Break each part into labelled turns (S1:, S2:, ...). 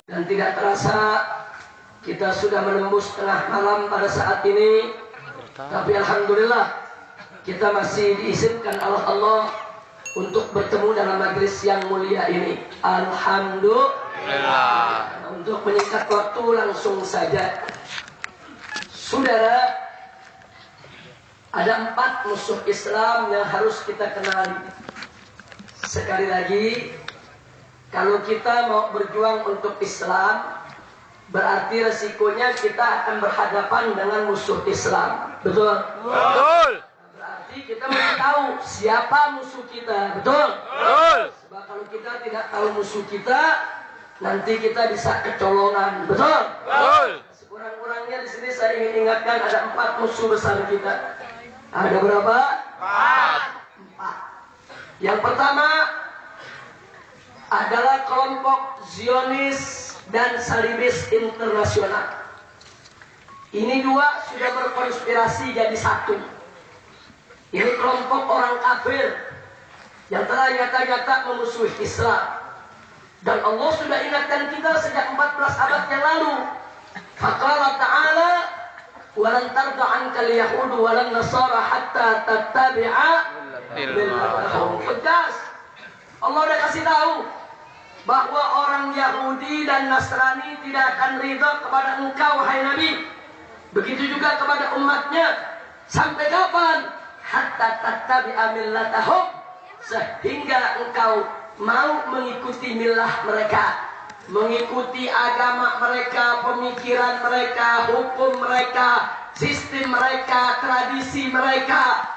S1: Dan tidak terasa kita sudah menembus tengah malam pada saat ini. Tapi alhamdulillah kita masih diizinkan oleh Allah untuk bertemu dalam majelis yang mulia ini. Alhamdulillah. Untuk menyingkat waktu langsung saja. Saudara, ada 4 musuh Islam yang harus kita kenali. Sekali lagi, kalau kita mau berjuang untuk Islam, berarti resikonya kita akan berhadapan dengan musuh Islam. Betul?
S2: Betul.
S1: Berarti kita mesti tahu siapa musuh kita. Betul?
S2: Betul.
S1: Sebab kalau kita tidak tahu musuh kita, nanti kita bisa kecolongan. Betul?
S2: Betul.
S1: Sekurang-kurangnya di sini saya ingin ingatkan ada 4 musuh besar kita. Ada berapa? 4. Yang pertama adalah kelompok Zionis dan Salibis internasional. Ini 2 sudah berkonspirasi jadi 1. Ini kelompok orang kafir yang telah nyata-nyata memusuhi Islam. Dan Allah sudah ingatkan kita sejak 14 abad yang lalu. Faqala ta'ala walan tarda 'ankal yahudu walan nasara hatta tattabi'a millatahum. Tegas. Allah udah kasih tahu bahwa orang Yahudi dan Nasrani tidak akan ridha kepada engkau wahai Nabi. Begitu juga kepada umatnya. Sampai kapan? Hatta tattabi'a millatahum, sehingga engkau mau mengikuti milah mereka, mengikuti agama mereka, pemikiran mereka, hukum mereka, sistem mereka, tradisi mereka.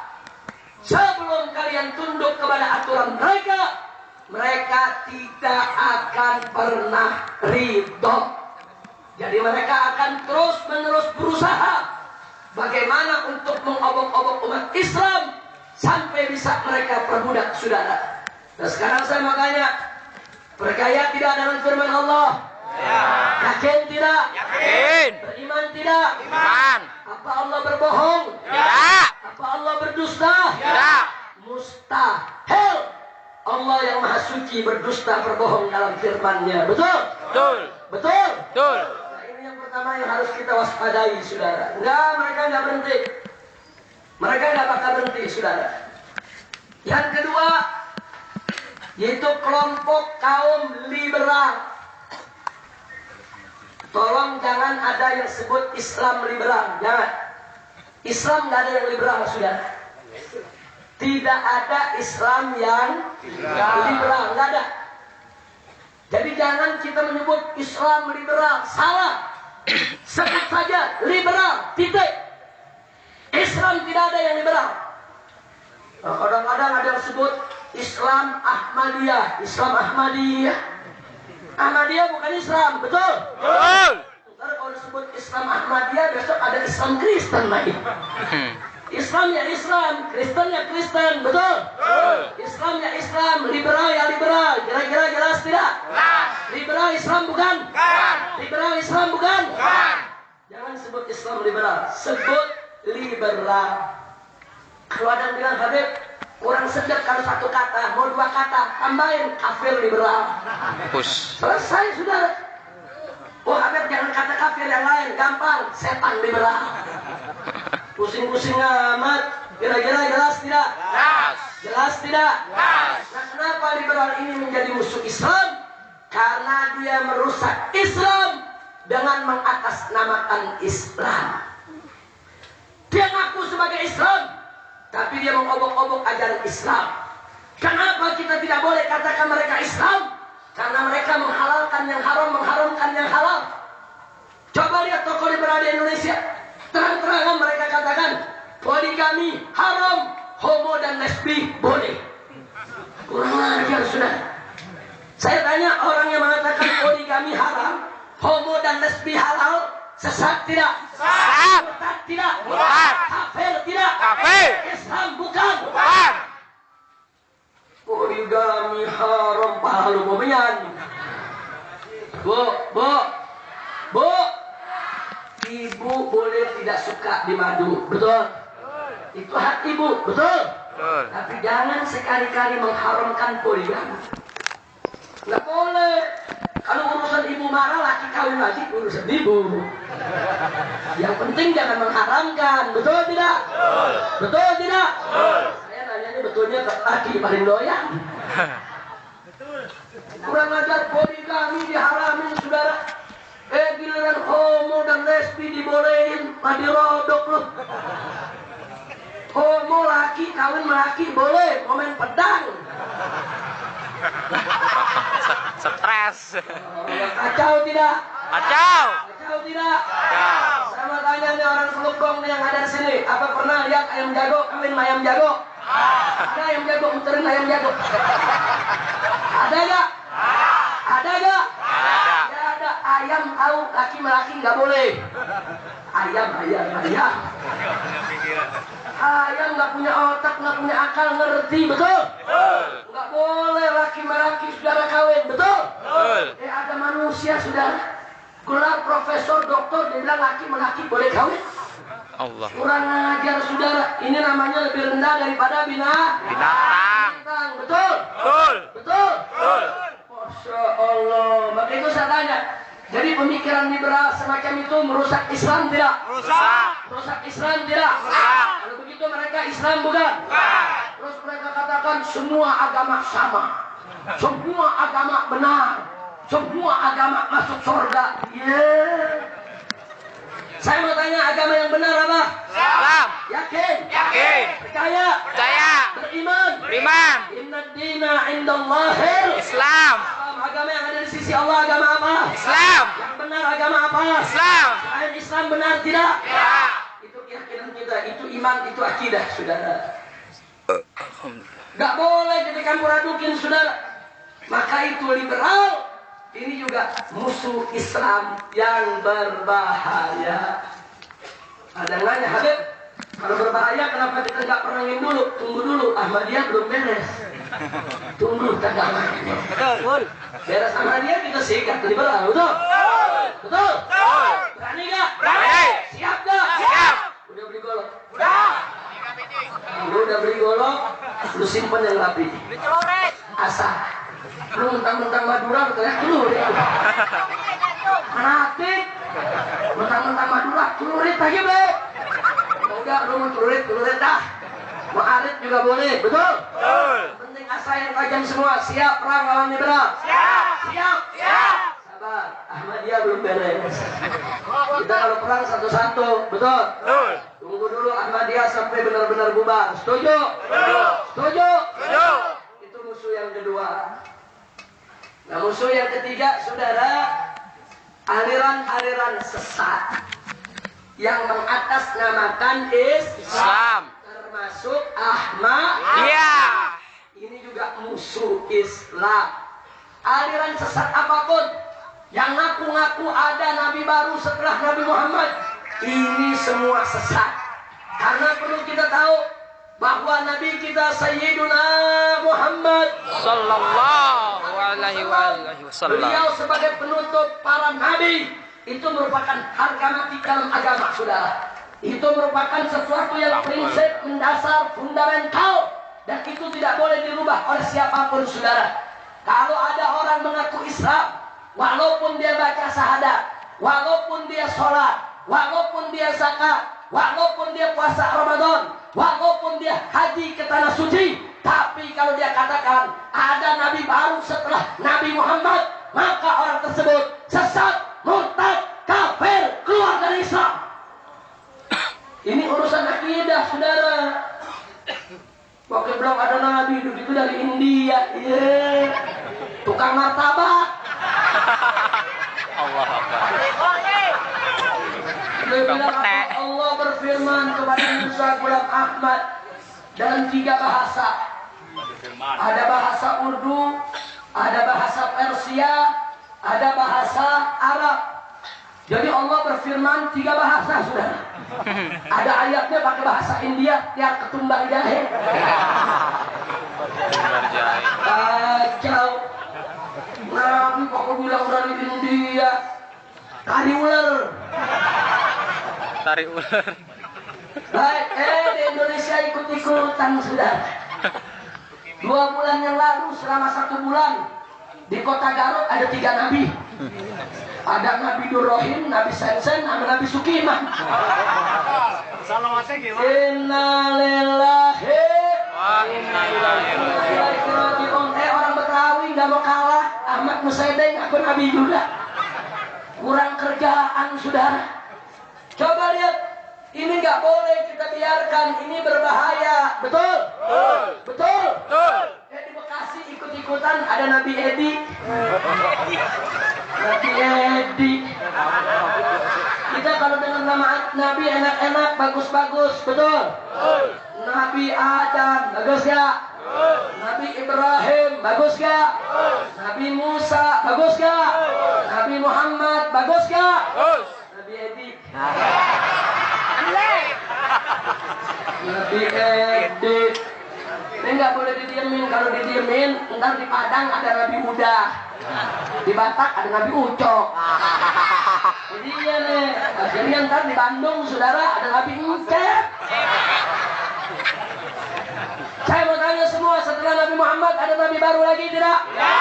S1: Sebelum kalian tunduk kepada aturan mereka, mereka tidak akan pernah ridho. Jadi mereka akan terus-menerus berusaha bagaimana untuk mengobok-obok umat Islam sampai bisa mereka perbudak, saudara. Nah sekarang saya mau tanya, percaya tidak dengan firman Allah?
S2: Ya.
S1: Yakin tidak?
S2: Yakin.
S1: Beriman tidak?
S2: Iman.
S1: Apa Allah berbohong?
S2: Tidak.
S1: Apa Allah berdusta?
S2: Tidak.
S1: Mustahil Allah yang maha suci berdusta berbohong dalam firman-Nya. Betul?
S2: Betul.
S1: Betul?
S2: Betul.
S1: Nah, ini yang pertama yang harus kita waspadai, saudara. Mereka enggak berhenti. Mereka enggak bakal berhenti, saudara. Yang kedua, yaitu kelompok kaum liberal. Tolong jangan ada yang sebut Islam liberal. Jangan. Islam enggak ada yang liberal, saudara. Tidak ada Islam yang liberal, enggak ada. Jadi jangan kita menyebut Islam liberal, salah. Sebut saja liberal, titik. Islam tidak ada yang liberal. Nah, kadang-kadang ada yang sebut Islam Ahmadiyah, Islam Ahmadiyah. Ahmadiyah bukan Islam, betul?
S2: Betul.
S1: Ntar kalau disebut Islam Ahmadiyah, besok ada Islam Kristen lagi. Islam ya Islam, Kristen ya Kristen, betul? Islam ya Islam, liberal ya liberal. Kira-kira jelas tidak? Liberal Islam bukan? Liberal Islam bukan? Jangan sebut Islam liberal, sebut liberal. Kalau ada yang bilang, Habib, kurang sedap kalau 1 kata, mau 2 kata, tambahin kafir liberal. Selesai, saudara. Oh Habib, jangan kata kafir yang lain, gampang, setan liberal. Pusing-pusing amat. Kira-kira jelas tidak? Jelas tidak? Nah, kenapa liberal ini menjadi musuh Islam? Karena dia merusak Islam dengan mengatasnamakan Islam. Dia ngaku sebagai Islam, tapi dia mengobok-obok ajaran Islam. Kenapa kita tidak boleh katakan mereka Islam? Karena mereka menghalalkan yang haram, mengharamkan yang halal. Coba lihat tokoh liberal di Indonesia. Terang-terangan mereka katakan poligami haram, homo dan lesbi boleh. Kurang ajar, sudah. Saya tanya, orang yang mengatakan poligami haram, homo dan lesbi halal, sesat tidak?
S2: Sesat.
S1: Murtad tidak?
S2: Murtad.
S1: Kafir tidak?
S2: Kafir.
S1: Islam bukan?
S2: Bukan.
S1: Poligami haram, pahalu mau menyanyi. Bu, ibu boleh tidak suka di madu, betul? Itu hak ibu, betul?
S2: Betul.
S1: Tapi jangan sekali-kali mengharamkan poligami. Nggak boleh. Kalau urusan ibu marah, laki kawin lagi urusan ibu. Yang penting jangan mengharamkan, betul tidak? Betul tidak? Saya nanyanya betulnya ke laki paling doyan. Kurang ajar, poligami diharamin saudara. Giliran homo dan lesbi dibolehin, mah dirodok loh. Homo laki kawin laki boleh, main pedang.
S2: Stres.
S1: Kacau tidak?
S2: Kacau.
S1: Kacau tidak? Saya mau tanya nih orang Selukong nih yang ada di sini, apa pernah lihat ayam jago kawin ayam jago? Ada ayam jago muterin ayam jago? Ada gak? Ada gak? Ya ada. Ayam tahu laki laki nggak boleh. Ayam. Ayam nggak punya otak, nggak punya akal, ngerti betul? Nggak boleh laki saudara kawin, betul? Ada manusia saudara gelar profesor, doktor, dia bilang laki boleh kawin.
S2: Allah.
S1: Kurang ajar saudara, ini namanya lebih rendah daripada binatang. Betul? Betul? Masya Allah. Maka itu saya tanya, jadi pemikiran liberal semacam itu merusak Islam tidak? Merusak Islam tidak? Kalau begitu mereka Islam bukan? Terus mereka katakan semua agama sama, semua agama benar, semua agama masuk surga. Saya mau tanya, agama yang benar apa?
S2: Islam.
S1: Yakin? Percaya? Beriman? Inna dina indallahil
S2: Islam.
S1: Agama yang ada di sisi Allah agama apa?
S2: Islam.
S1: Yang benar agama apa?
S2: Islam.
S1: Selain Islam benar tidak?
S2: Ya.
S1: Itu keyakinan kita, itu iman, itu akidah, saudara. Gak boleh dicampur adukin, saudara. Maka itu liberal. Ini juga musuh Islam yang berbahaya. Ada nanya, Habib, kalau berbahaya kenapa kita nggak perangin dulu? Tunggu dulu, Ahmadiyah belum beres. Tunggu tegangan. Betul. Beres Ahmadiyah kita sikat liberal, betul? Betul. Berani nggak?
S2: Berani.
S1: Siap nggak?
S2: Siap.
S1: Udah beli golok? Lu udah beli golok, lu simpen yang rapi. Asal. Lu mentang-mentang Madura betul ya? Celurit. Fanatik. Mentang-mentang Madura, celurit lagi be. Udah, lu mau celurit dah. Mau arit juga boleh, betul? Penting asa yang tajam semua. Siap perang lawan liberal? Siap. Sabar, Ahmadiyah belum beres. Kita kalau perang satu-satu, betul? Tunggu dulu Ahmadiyah sampai benar-benar bubar. Setuju? Itu musuh yang kedua. Nah, musuh yang ketiga, saudara, aliran-aliran sesat yang mengatasnamakan Islam, termasuk Ahmadiyah. Ini juga musuh Islam. Aliran sesat apapun yang ngaku-ngaku ada nabi baru setelah Nabi Muhammad, ini semua sesat. Karena perlu kita tahu bahwa Nabi kita Sayyiduna Muhammad
S2: Sallallahu alaihi wasallam.
S1: Beliau sebagai penutup para nabi itu merupakan harga mati dalam agama, saudara. Itu merupakan sesuatu yang prinsip mendasar, fundamental, dan itu tidak boleh dirubah oleh siapapun, saudara. Kalau ada orang mengaku Islam, walaupun dia baca syahadat, walaupun dia sholat, walaupun dia zakat, walaupun dia puasa Ramadan, walaupun dia haji ke tanah suci, tapi kalau dia katakan ada nabi baru setelah Nabi Muhammad, maka orang tersebut sesat, murtad, kafir, keluar dari Islam. Ini urusan akidah, saudara. Waktu belum ada nabi itu dari India, tukang martabak.
S2: Allah Akbar.
S1: Allah berfirman kepada Musa Ghulam Ahmad dalam 3 bahasa. Ada bahasa Urdu, ada bahasa Persia, ada bahasa Arab. Jadi Allah berfirman 3 bahasa, saudara. Ada ayatnya pakai bahasa India, tiap ketumbar jahe. Kacau. Nabi kok bilang dari India, kari ular. Baik, di Indonesia ikut-ikutan sudah. 2 bulan yang lalu selama 1 bulan Di kota Garut ada 3 nabi. Ada Nabi Durrohim, Nabi Sensen, sama Nabi Sukimah. Innalillahi wa inna ilaihi raji'un. Orang Betawi nggak mau kalah. Ahmad Musaideng aku Nabi juga. Kurang kerjaan, saudara. Coba lihat, ini nggak boleh kita biarkan. Ini berbahaya, betul? Betul. Di Bekasi ikut-ikutan ada Nabi Edi. Nabi Edi. Kita kalau dengar nama Nabi enak-enak, bagus-bagus, betul? Nabi Adam, bagus gak? Nabi Ibrahim, bagus gak? Nabi Musa, bagus gak? Nabi Muhammad, bagus gak? Nabi Edi. Nabi Edi. Ini nggak boleh didiemin. Kalau didiemin, ntar di Padang ada Nabi Muda, di Batak ada Nabi Ucok. Jadi ya nih, jadi ntar di Bandung, saudara, ada Nabi Encep. Saya mau tanya semua, setelah Nabi Muhammad ada Nabi baru lagi tidak? Ya.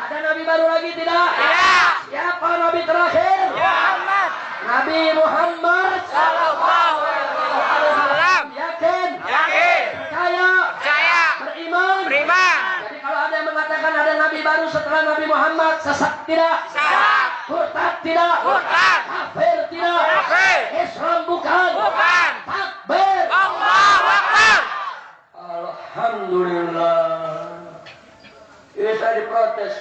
S1: Ada Nabi baru lagi tidak? Ya. Siapa Nabi terakhir? Muhammad. Nabi Muhammad Sallallahu Alaihi Wasallam. Yakin? Yakin. Percaya? Beriman. Jadi kalau ada yang mengatakan ada Nabi baru setelah Nabi Muhammad, sesat tidak? Sesat. Murtad tidak? Murtad. Kafir tidak? Kafir. Islam bukan? Bukan. Takbir. Allahu Akbar. Alhamdulillah. Ini saya diprotes.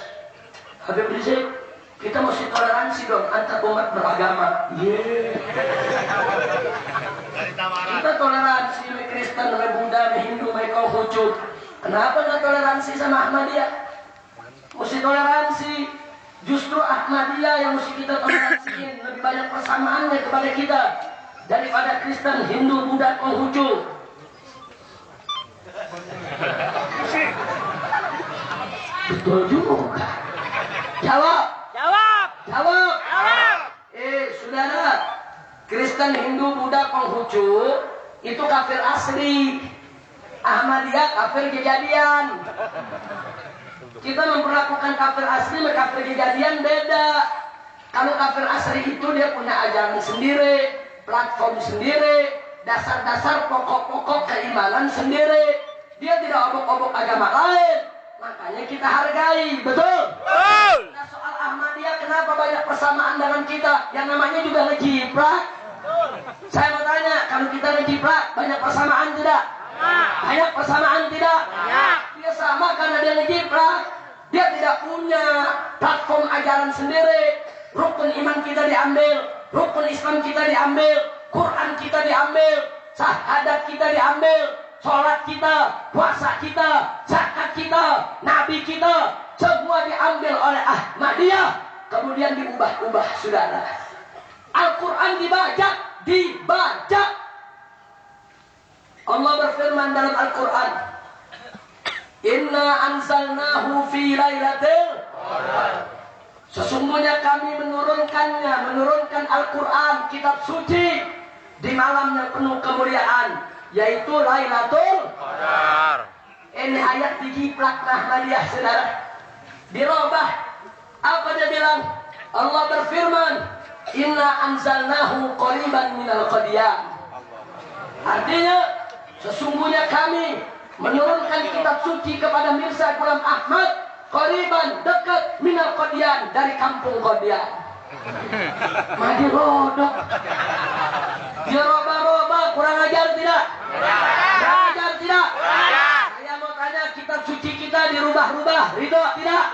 S1: Habib Rizik, kita mesti toleransi dong antar umat beragama. Kita toleransi sama Kristen, sama Buddha, sama Hindu, sama Konghucu. Kenapa nggak toleransi sama Ahmadiyah? Mesti toleransi. Justru Ahmadiyah yang mesti kita toleransiin. Lebih banyak persamaannya kepada kita daripada Kristen, Hindu, Buddha, Konghucu. Betul juga. Jawab. Saudara, Kristen, Hindu, Buddha, Konghucu itu kafir asli. Ahmadiyah kafir kejadian. Kita memperlakukan kafir asli sama kafir kejadian beda. Kalau kafir asli itu dia punya ajaran sendiri, platform sendiri, dasar-dasar pokok-pokok keimanan sendiri. Dia tidak obok-obok agama lain. Makanya kita hargai, betul? Nah, soal Ahmadiyah kenapa banyak persamaan dengan kita? Yang namanya juga ngejiprak. Saya mau tanya, kalau kita ngejiprak banyak persamaan tidak? Banyak persamaan tidak? Dia sama karena dia ngejiprak. Dia tidak punya platform ajaran sendiri. Rukun iman kita diambil, rukun Islam kita diambil, Quran kita diambil, syahadat kita diambil, sholat kita, puasa kita, zakat kita, nabi kita, semua diambil oleh Ahmadiyah, kemudian diubah-ubah, saudara. Al-Quran dibajak. Allah berfirman dalam Al-Quran, Inna anzalnahu fi lailatul qadar. Sesungguhnya kami menurunkan Al-Quran, kitab suci, di malam yang penuh kemuliaan, yaitu Lailatul Qadar. Ini ayat dijiplak Ahmadiyah, saudara. Dirobah. Apa dia bilang? Allah berfirman, Inna anzalnahu qariban minal qadiyam. Artinya, sesungguhnya kami menurunkan kitab suci kepada Mirza Ghulam Ahmad qariban, dekat, minal qadiyan, dari kampung Qadian. Madi rodok. Dia roba-roba, kurang ajar tidak? Kurang ajar tidak? Saya mau tanya, kitab suci kita dirubah-rubah, ridho tidak?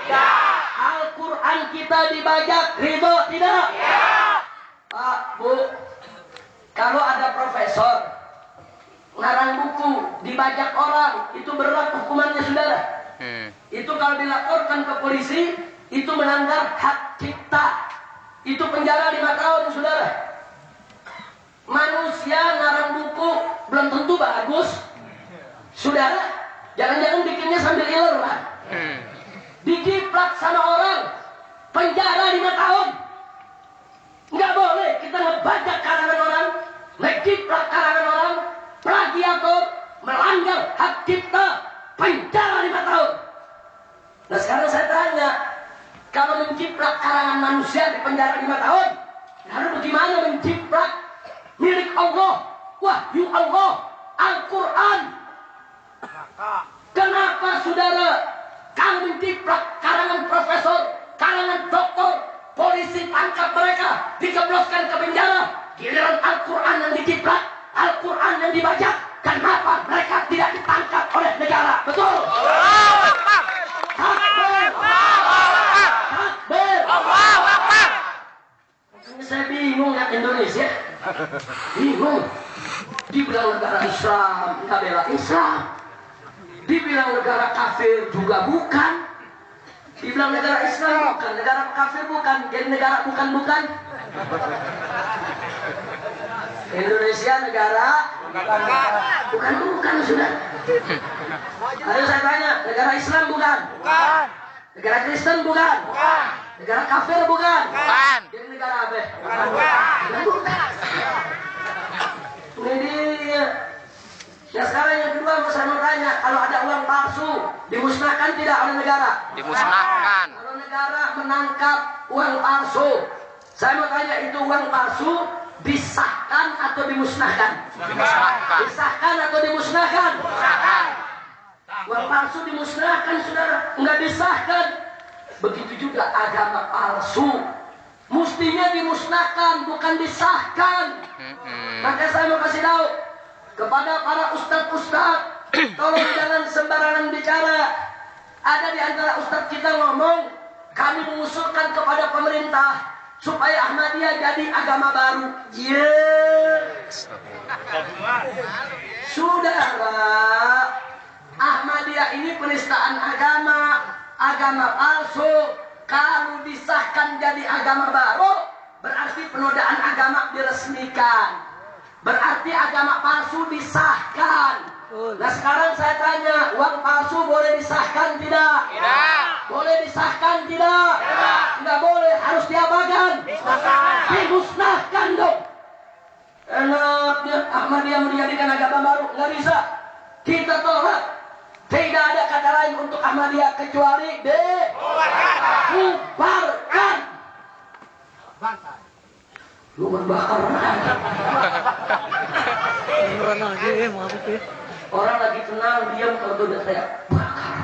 S1: Al-Quran kita dibajak, ridho tidak? Pak, Bu, kalau ada profesor ngarang buku dibajak orang, itu berat hukumannya, saudara. Itu kalau dilaporkan ke polisi, itu melanggar hak cipta. Itu penjara 5 tahun, saudara. Manusia ngarang buku belum tentu bagus, saudara. Jangan-jangan bikinnya sambil iler, Pak. Dijiplak sama orang, penjara 5 tahun. Nggak boleh kita ngebajak karangan orang, ngejiplak karangan orang, plagiator, melanggar hak cipta, penjara 5 tahun. Nah sekarang saya tanya, kalau menciprat karangan manusia di penjara 5 tahun, lalu bagaimana menciprat milik Allah, wahyu Allah, Al-Quran? Kenapa saudara kalau menciprat karangan profesor, karangan doktor, polisi tangkap mereka, dijebloskan ke penjara, giliran Al-Quran yang diciprat, Al-Quran yang dibajak, kenapa mereka tidak ditangkap oleh negara? Betul? Saya bingung lihat Indonesia, bingung. Dibilang negara Islam, nggak bela Islam. Dibilang negara kafir juga bukan. Dibilang negara Islam bukan, negara kafir bukan, jadi negara bukan. Indonesia negara bukan sudah. Ayo saya tanya, negara Islam bukan? Negara Kristen bukan? Negara kafir bukan? Jadi negara apa? Bukan. Ini dia. Ya sekarang yang kedua saya mau tanya, kalau ada uang palsu dimusnahkan tidak oleh negara?
S2: Dimusnahkan.
S1: Kalau negara menangkap uang palsu, saya mau tanya, itu uang palsu disahkan atau dimusnahkan?
S2: Dimusnahkan.
S1: Disahkan atau dimusnahkan?
S2: Dimusnahkan.
S1: Uang palsu dimusnahkan, saudara, nggak disahkan. Begitu juga agama palsu, mestinya dimusnahkan, bukan disahkan. Maka saya mau kasih tahu kepada para ustadz, tolong jangan sembarangan bicara. Ada di antara ustadz kita ngomong, kami mengusulkan kepada pemerintah supaya Ahmadiyah jadi agama baru. Saudara, Ahmadiyah ini penistaan agama, agama palsu. Kalau disahkan jadi agama baru, berarti penodaan agama diresmikan. Berarti agama palsu disahkan. Nah sekarang saya tanya, uang palsu boleh disahkan tidak?
S2: Tidak.
S1: Boleh disahkan tidak?
S2: Tidak.
S1: Tidak boleh, harus diapakan? Dimusnahkan dong. Enaknya Ahmadiyah menjadikan agama baru, nggak bisa. Kita tolak. Tidak ada kata lain untuk Ahmadiyah kecuali dibubarkan. Lu berbakar. Orang lagi tenang, diam, kalau udah saya bakar.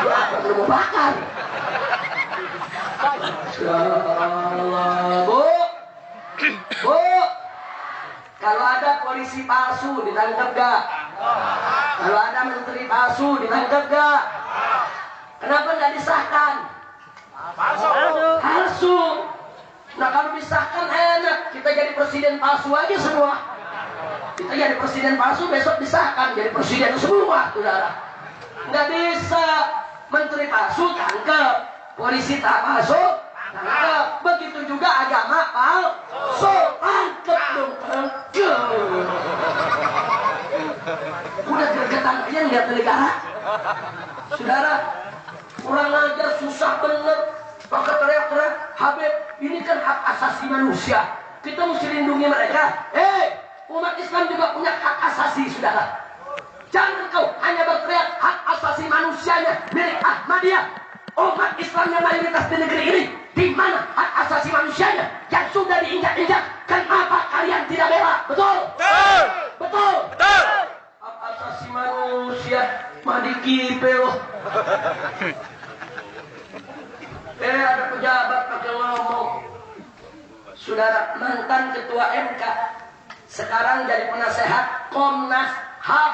S1: Lu apa lu mau bakar? Insyaallah. Bu, kalau ada polisi palsu ditangkap gak? Kalau ada menteri palsu ditangkap gak? Kenapa nggak disahkan? Palsu. Nah kalau disahkan enak, kita jadi presiden palsu aja semua. Kita jadi presiden palsu, besok disahkan jadi presiden semua, saudara. Nggak bisa. Menteri palsu tangkap, polisi tak palsu tangkap. Begitu juga agama palsu, tangkap dong, tangkap. Udah gregetan aja lihat negara. Saudara, kurang ajar, susah bener. Maka teriak-teriak, Habib, ini kan hak asasi manusia. Kita mesti lindungi mereka. Umat Islam juga punya hak asasi, saudara. Jangan kau hanya berteriak hak asasi manusianya milik Ahmadiyah. Umat Islam yang mayoritas di negeri ini, di mana hak asasi manusianya yang sudah diinjak-injak? Kenapa kalian tidak bela? Betul? Betul? Hak asasi manusia, mandi kipe loh. Ada pejabat pakai ngomong. Saudara, mantan ketua MK, sekarang jadi penasehat Komnas HAM.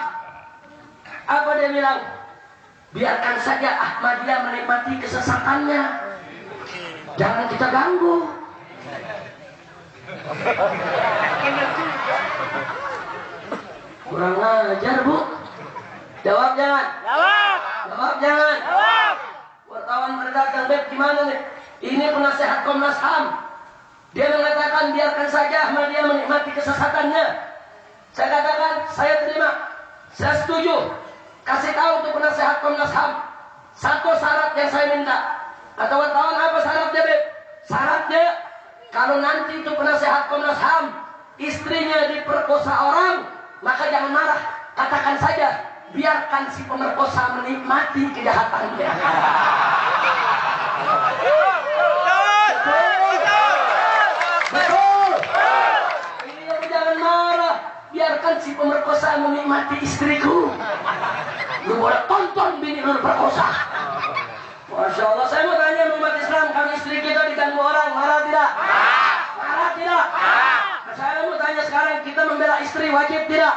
S1: Apa dia bilang? Biarkan saja Ahmadiyah menikmati kesesatannya, jangan kita ganggu. Kurang ajar, Bu. Jawab jangan? Jawab jangan? Wartawan berdatang, Beb, gimana nih? Ini penasehat Komnas HAM. Dia mengatakan biarkan saja Ahmadiyah menikmati kesesatannya. Saya katakan, saya terima, saya setuju. Kasih tahu untuk penasehat Komnas HAM. Satu syarat yang saya minta. Kata wartawan, apa syaratnya, Beb? Syaratnya, kalau nanti itu penasehat Komnas HAM, istrinya diperkosa orang, maka jangan marah. Katakan saja, biarkan si pemerkosa menikmati kejahatannya. Betul. Iya, jangan marah. Biarkan si pemerkosa menikmati istriku. Lu boleh tonton bini lu perkosa. Masya Allah, saya mau tanya umat Islam, kalau istri kita diganggu orang, marah tidak? Marah tidak? Saya mau tanya sekarang, kita membela istri wajib tidak?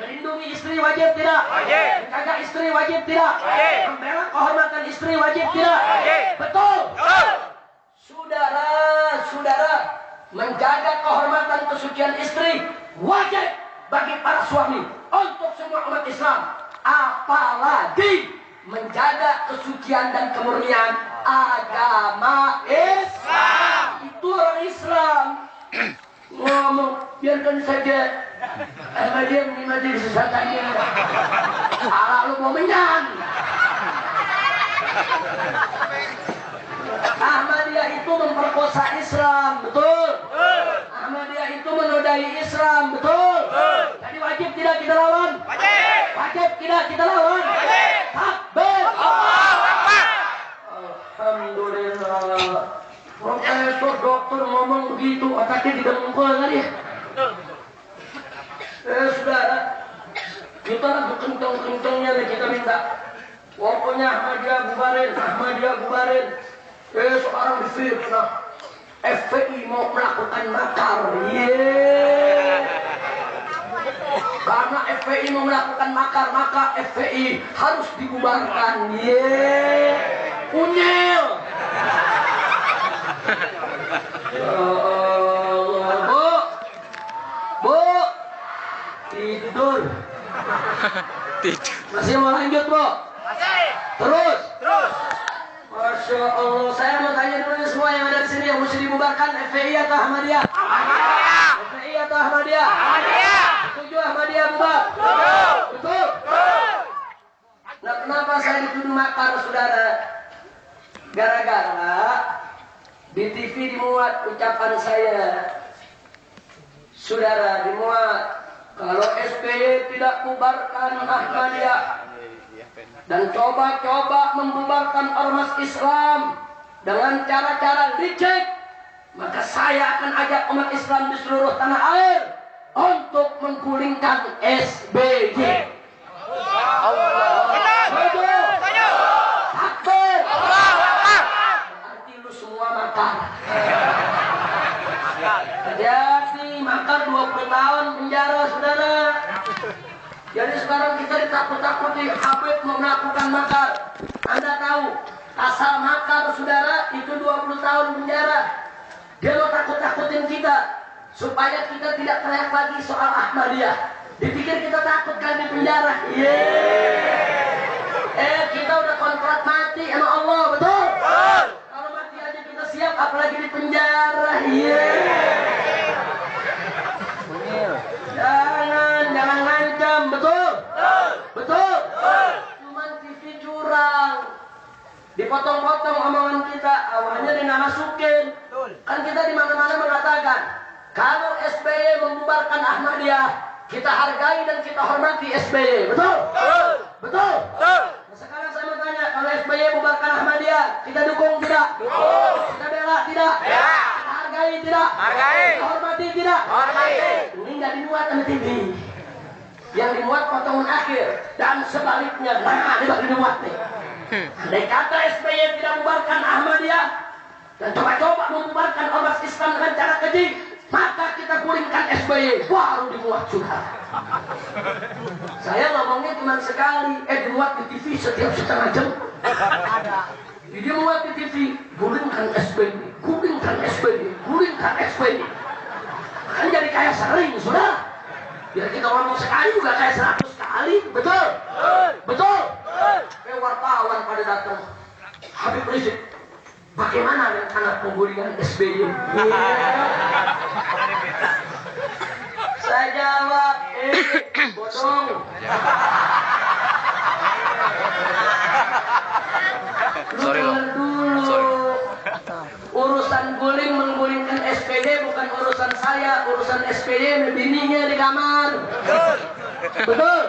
S1: Melindungi istri wajib tidak? Menjaga istri wajib tidak? Membela kehormatan istri wajib tidak? Betul? Saudara, menjaga kehormatan kesucian istri wajib bagi para suami untuk semua umat Islam. Apalagi menjaga kesucian dan kemurnian agama Islam. Itu orang Islam ngomong, biarkan saja Ahmadiyah menikmati sesatannya. Ala lu mau menyan. Ahmadiyah itu memperkosa Islam, betul? Ahmadiyah itu menodai Islam, betul? Jadi wajib tidak kita lawan? Wajib tidak kita lawan? Takbir!
S2: Allahu Akbar.
S1: Alhamdulillah. Profesor dokter ngomong begitu, otaknya didengkul kali ya. Saudara, kita lagi kenceng-kencengnya nih, kita minta. Pokoknya Ahmadiyah bubarin. Sekarang difitnah. FPI mau melakukan makar. Karena FPI mau melakukan makar, maka FPI harus dibubarkan. Unyil. Bu, tidur. Masih mau lanjut, Bu?
S2: Masih.
S1: Terus. Masya Allah, saya mau tanya dulu semua yang ada di sini yang mesti dibubarkan, FPI atau Ahmadiyah? FPI atau Ahmadiyah? Setuju Ahmadiyah bubar? Betul. Nah, kenapa saya dituduh makar, saudara? Gara-gara di TV dimuat ucapan saya, saudara, dimuat kalau SBY tidak bubarkan Ahmadiyah dan coba-coba membubarkan ormas Islam dengan cara-cara licik, maka saya akan ajak umat Islam di seluruh tanah air untuk menggulingkan SBY. Takbir. Berarti lu semua makar. Jadi makar 20 tahun penjara, saudara. Jadi sekarang kita ditakut-takuti, Habib mau melakukan makar. Anda tahu, pasal makar, saudara, itu 20 tahun penjara. Dia mau takut-takutin kita, supaya kita tidak teriak lagi soal Ahmadiyah. Dipikir kita takut kan di penjara. Kita udah kontrak mati sama Allah, betul? Kalau mati aja kita siap, apalagi di penjara. Jangan ngancam, betul? Betul? Cuman TV curang, dipotong-potong omongan kita, awalnya dinamasukin. Kan kita di mana-mana mengatakan, kalau SBY membubarkan Ahmadiyah, kita hargai dan kita hormati SBY, betul? Betul? Nah, sekarang saya mau tanya, kalau SBY membubarkan Ahmadiyah, kita dukung tidak? Kita bela tidak? Kita hargai tidak? Kita hormati tidak? Ini nggak dimuat sama TV. Yang dimuat potongan akhir dan sebaliknya. Nah, ini baru dimuat nih. Andai kata SBY tidak membubarkan Ahmadiyah dan coba-coba membubarkan ormas Islam dengan cara keji, maka kita gulingkan SBY. Baru dimuat sudah. Saya ngomongnya cuma sekali. Dimuat di TV setiap setengah jam. Dia muat di TV, gulingkan SBY, gulingkan SBY, gulingkan SBY. Kan jadi kayak sering, sudah. Biar kita ngomong sekali juga kayak 100 kali, betul? Betul? Wartawan pada datang, Habib Rizik, bagaimana rencana penggulingan SBY? Saya jawab, bodong.
S2: Sorry loh.
S1: Urusan guling menggulingkan SPY bukan urusan saya, urusan SPY bininya di kamar. Betul?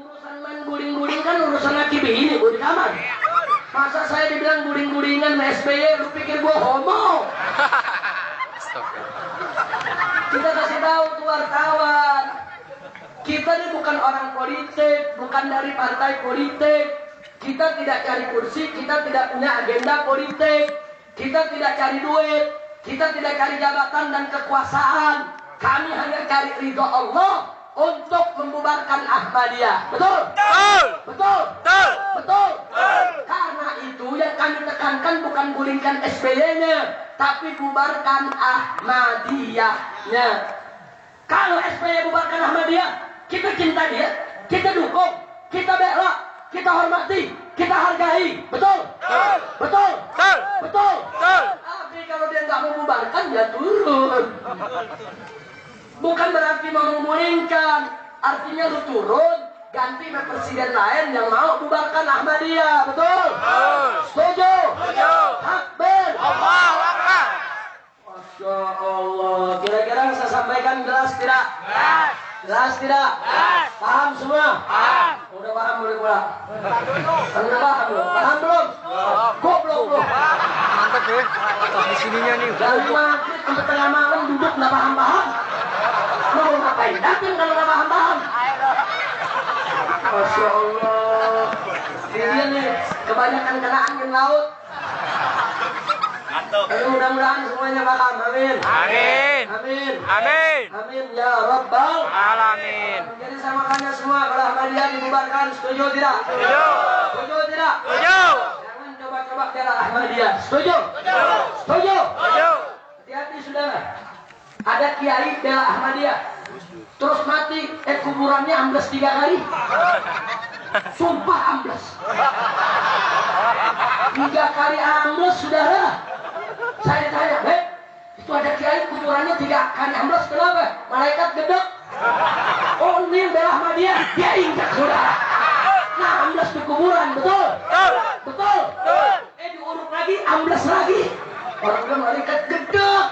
S1: Urusan main guling-guling kan urusan laki bini di kamar. Masa Masa saya dibilang guling-gulingan sama SBY, lu pikir gua homo? Kita kasih tahu tuh wartawan, kita ini bukan orang politik, bukan dari partai politik. Kita tidak cari kursi, kita tidak punya agenda politik. Kita tidak cari duit, kita tidak cari jabatan dan kekuasaan. Kami hanya cari ridho Allah untuk membubarkan Ahmadiyah. Betul?
S2: Betul.
S1: Betul?
S2: Betul.
S1: Betul? Karena itu yang kami tekankan bukan gulingkan SBY-nya, tapi bubarkan Ahmadiyah-nya. Kalau SBY bubarkan Ahmadiyah, kita cinta dia, kita dukung, kita bela, kita hormati, kita hargai. Betul?
S2: Betul.
S1: Betul?
S2: Betul.
S1: Betul?
S2: Betul.
S1: Tapi kalau dia nggak mau bubarkan, ya turun. Bukan berarti mau memulingkan, artinya lu turun, ganti sama presiden lain yang mau bubarkan Ahmadiyah. Betul?
S2: Betul.
S1: Setuju?
S2: Setuju.
S1: Takbir.
S2: Allahu Akbar.
S1: Masya Allah. Kira-kira yang saya sampaikan jelas tidak?
S2: Jelas.
S1: Jelas tidak?
S2: Jelas.
S1: Paham semua?
S2: Paham.
S1: Udah paham boleh pulang. Udah paham belum? Paham belum? Goblok belum?
S2: Mantap ya. Di sininya nih.
S1: Dari maghrib sampai tengah malam duduk nggak paham-paham. Mau ngapain? Datang kalau nggak paham-paham. Masya Allah. Dia nih kebanyakan kena angin laut. Tapi mudah-mudahan semuanya paham. Amin.
S2: Amin.
S1: Amin.
S2: Amin.
S1: Amin ya Rabbal.
S2: Alamin.
S1: Jadi saya makanya semua kalau Ahmadiyah dibubarkan, setuju tidak?
S2: Setuju.
S1: Setuju tidak?
S2: Setuju.
S1: Jangan coba-coba bela Ahmadiyah. Setuju?
S2: Setuju.
S1: Setuju?
S2: Setuju.
S1: Hati-hati saudara. Ada kiai bela Ahmadiyah, terus mati, kuburannya ambles 3 kali. Sumpah ambles. 3 kali ambles saudara. Saya ditanya, itu ada kiai kuburannya 3 kali ambles, kenapa? Malaikat gedek. Oh ini yang bela Ahmadiyah, dia injak saudara. Nah ambles di kuburan, betul?
S2: Betul.
S1: Betul?
S2: Betul.
S1: Diuruk lagi, ambles lagi. Orang bilang malaikat gedek.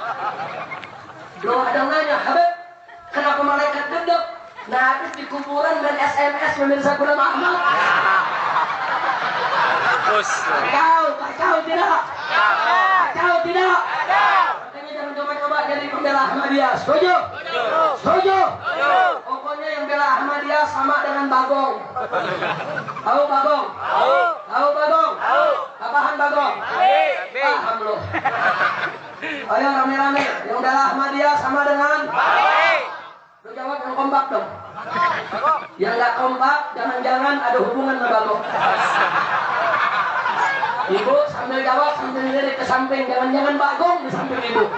S1: Lo ada yang nanya, Habib, kenapa malaikat gedek? Nah habis di kuburan dan SMS pemirsa Gula Ahmad.
S2: Terus.
S1: Kacau tidak? Kacau tidak? Makanya jangan coba-coba jadi pembela Ahmadiyah. Setuju? Setuju? Pokoknya yang bela Ahmadiyah sama dengan Bagong. Tahu Bagong? Tahu Bagong? Apaan Bagong? Paham lo? Ayo rame-rame. Yang bela Ahmadiyah sama dengan? Lu jawab yang kompak dong. Yang nggak kompak, jangan-jangan ada hubungan sama Bagong. Ibu sambil jawab sambil lirik ke samping, jangan-jangan Bagong di samping ibu.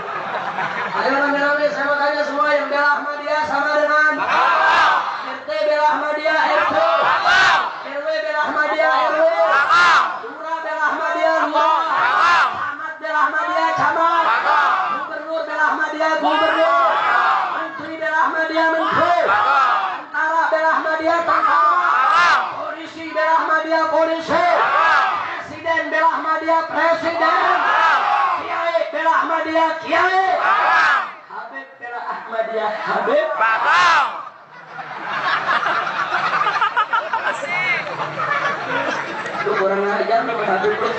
S1: Ayo rame-rame, saya mau tanya semua, yang bela Ahmadiyah sama dengan? RT bela Ahmadiyah RT, RW bela Ahmadiyah RW, Lurah bela Ahmadiyah Lurah, Camat bela Ahmadiyah Camat, Gubernur bela Ahmadiyah Gubernur, Menteri bela Ahmadiyah Menteri, Tentara bela Ahmadiyah Tentara, Polisi bela Ahmadiyah Polisi, Presiden bela Ahmadiyah Presiden, Kiai bela Ahmadiyah Kiai, Habib bela Ahmadiyah Habib.
S2: Bagong.
S1: Lu kurang ajar nih Habib lu.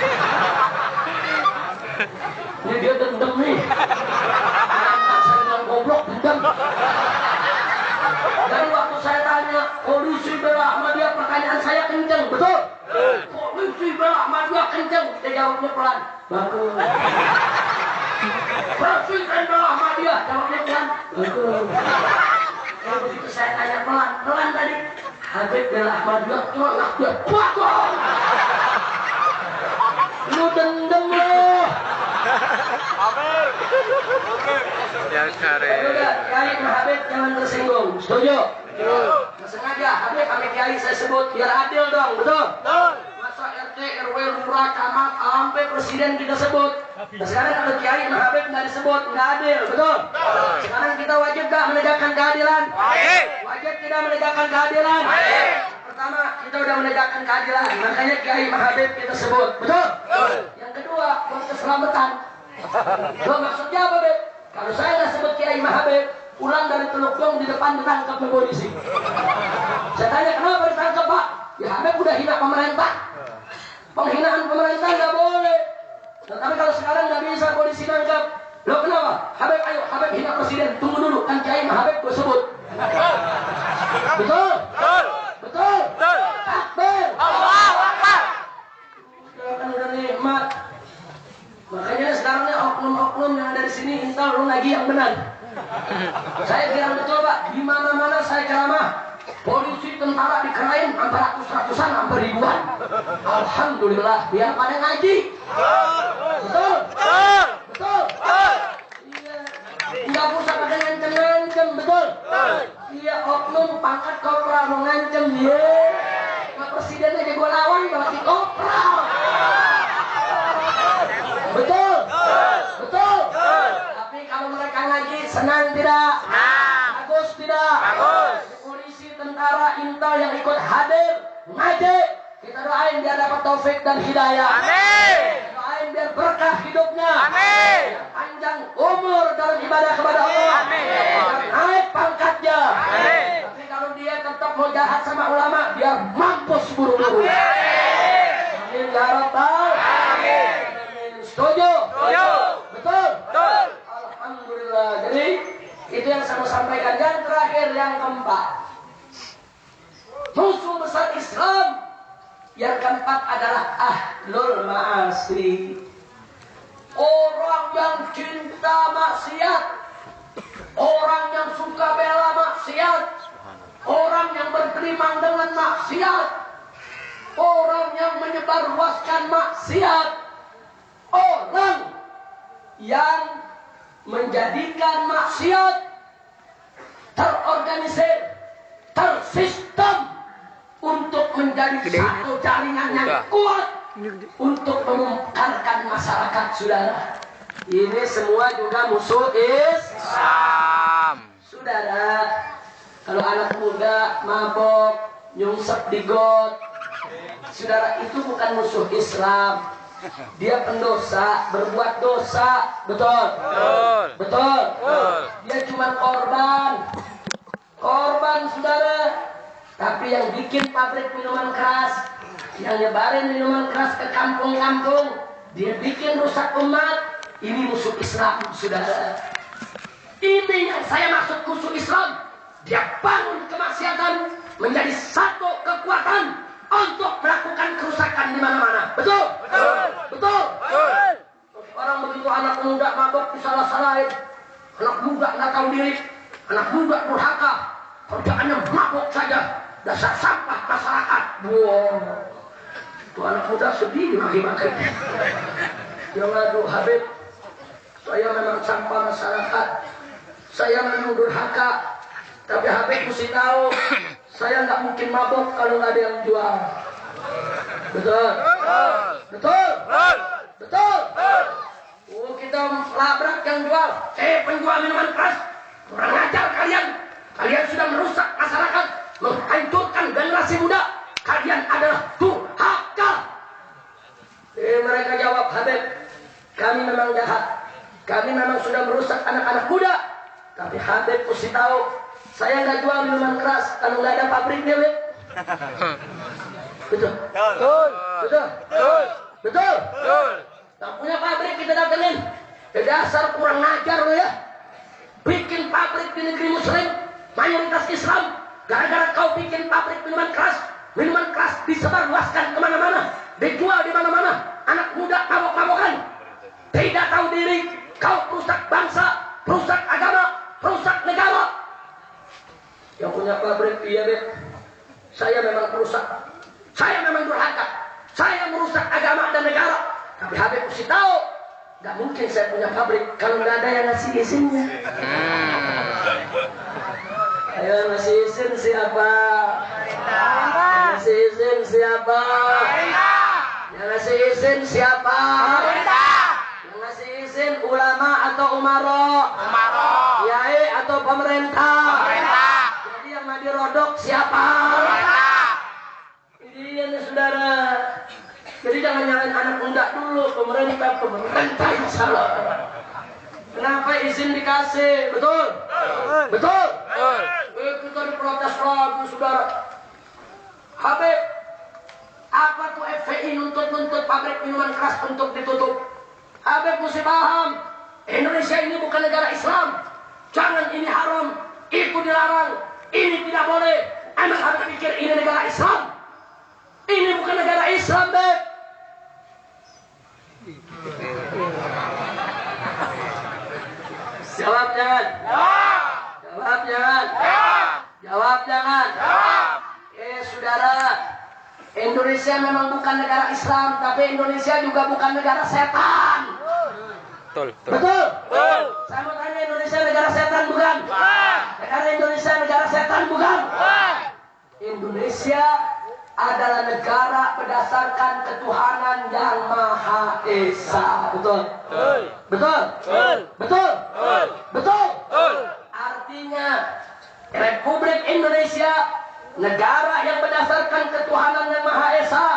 S1: Ini dia dendam nih. Saya bilang goblok dendam. Dari waktu saya tanya polisi bela Ahmadiyah, pertanyaan saya kenceng, betul? Polisi bela Ahmadiyah kenceng, dia jawabnya pelan. Bagus. Presiden bela Ahmadiyah, jawabnya pelan. Bagus. Kalau begitu saya tanya pelan tadi, Habib bela Ahmadiyah, tolak dia. Bagus. Lu dendam lu.
S2: Ya keren.
S1: Udah, Kiai sama Habib jangan tersinggung. Setuju? Nah, sengaja Habib sama Kiai saya sebut biar adil dong, betul? Masa RT, RW, Lurah, Camat, sampai Presiden kita sebut. Nah sekarang kalau Kiai sama Habib nggak disebut, nggak adil, betul? Sekarang kita wajib nggak menegakkan keadilan? Wajib tidak menegakkan keadilan? Pertama, kita udah menegakkan keadilan, makanya Kiai sama Habib kita sebut, betul? Yang kedua, buat keselamatan. Loh maksudnya apa, Beb? Kalau saya nggak sebut Kiai Mahabib, pulang dari Teluk Gong di depan ditangkap polisi. Saya tanya kenapa ditangkap Pak? Ya Habib udah hina pemerintah. Penghinaan pemerintah nggak boleh. Tapi kalau sekarang nggak bisa polisi nangkap. Lo kenapa? Habib, ayo Habib hina presiden. Tunggu dulu, kan Kiai Habib gue sebut. Betul? Betul? Takbir.
S2: Allahu Akbar.
S1: Kan udah nikmat. Makanya sekarang nih oknum-oknum yang ada di sini instal lu lagi yang benar. Saya bilang betul Pak, di mana-mana saya ceramah, polisi tentara dikerain sampai ratus-ratusan, sampai ribuan. Alhamdulillah, biar pada ngaji. Betul? Betul? Iya. Nggak usah pada ngancem-ngancem, betul? Iya, oknum pangkat kopral mau ngancem, ye. Nah, presiden aja gua lawan, berarti kopral. Betul? Betul? Tapi kalau mereka ngaji, senang tidak? Bagus tidak? Polisi, tentara, intel yang ikut hadir, ngaji. Kita doain biar dapat taufik dan hidayah.
S2: Amin.
S1: Doain biar berkah hidupnya.
S2: Amin.
S1: Panjang umur dalam ibadah kepada Allah.
S2: Amin.
S1: Naik pangkatnya.
S2: Amin.
S1: Tapi kalau dia tetap mau jahat sama ulama, biar mampus buru-buru. Amin ya Rabbal. Amin. Setuju? Betul? Alhamdulillah. Jadi itu yang saya mau sampaikan. Yang terakhir, yang keempat, musuh besar Islam. Yang keempat adalah ahlul ma'asi. Orang yang cinta maksiat, orang yang suka bela maksiat, orang yang bergelimang dengan maksiat, orang yang menyebarluaskan maksiat, orang yang menjadikan maksiat terorganisir, tersistem untuk menjadi satu jaringan yang kuat untuk memungkarkan masyarakat, saudara. Ini semua juga musuh Islam. Saudara, kalau anak muda mabok, nyungsep di got, saudara, itu bukan musuh Islam. Dia pendosa, berbuat dosa, betul? Betul. Dia cuma korban, saudara. Tapi yang bikin pabrik minuman keras, yang nyebarin minuman keras ke kampung-kampung, dia bikin rusak umat. Ini musuh Islam, saudara. Ini yang saya maksud musuh Islam. Dia bangun kemaksiatan menjadi satu kekuatan untuk melakukan kerusakan di mana-mana. Betul? Betul? Orang begitu anak muda mabok disalah-salahin, anak muda nggak tahu diri, anak muda durhaka, kerjaannya mabok saja. Dasar sampah masyarakat. Wow. Itu anak muda sedih dimaki-maki. Dia ngadu, Habib, saya memang sampah masyarakat, saya memang durhaka, tapi Habib mesti tahu, saya nggak mungkin mabok kalau nggak ada yang jual. Betul? Betul? Betul? Oh, kita labrak yang jual. Penjual minuman keras, kurang ajar kalian. Kalian sudah merusak masyarakat, menghancurkan generasi muda. Kalian adalah durhaka. Mereka jawab, Habib, kami memang jahat, kami memang sudah merusak anak-anak muda, tapi Habib mesti tahu, saya nggak jual minuman keras kalau nggak ada pabriknya, Habib. Betul? Betul? Tak punya pabrik kita datengin. Dasar kurang ngajar lo ya. Bikin pabrik di negeri Muslim, mayoritas Islam. Gara-gara kau bikin pabrik minuman keras disebar luaskan kemana-mana, dijual di mana-mana. Anak muda mabok-mabokan, tidak tahu diri. Kau perusak bangsa, perusak agama, perusak negara. Yang punya pabrik, iya deh. Saya memang perusak, saya memang durhaka, saya merusak agama dan negara. Tapi Habib mesti tahu, gak mungkin saya punya pabrik kalau nggak ada yang ngasih izinnya. Ayo, ngasih izin siapa? Yang ngasih izin siapa? Yang ngasih izin siapa? Yang ngasih izin ulama atau umaro? Kiai atau pemerintah? Jadi yang mandi rodok siapa? Ini saudara. Jadi jangan nyalain anak muda dulu, pemerintah yang salah. Kenapa izin dikasih? Betul? Betul? Kita diprotes lagi, saudara. Habib, apa tuh FPI nuntut pabrik minuman keras untuk ditutup. Habib mesti paham, Indonesia ini bukan negara Islam. Jangan ini haram, itu dilarang, ini tidak boleh. Anak Habib pikir ini negara Islam. Ini bukan negara Islam, Beb. Jawab jangan. Jawab jangan. Jawab jangan. Saudara, Indonesia memang bukan negara Islam, tapi Indonesia juga bukan negara setan.
S2: Betul.
S1: Betul? Betul. Saya mau tanya, Indonesia negara setan bukan? Negara Indonesia negara setan bukan? Indonesia adalah negara berdasarkan ketuhanan yang Maha Esa. Betul? Betul? Betul? Betul? Artinya Republik Indonesia negara yang berdasarkan ketuhanan yang Maha Esa,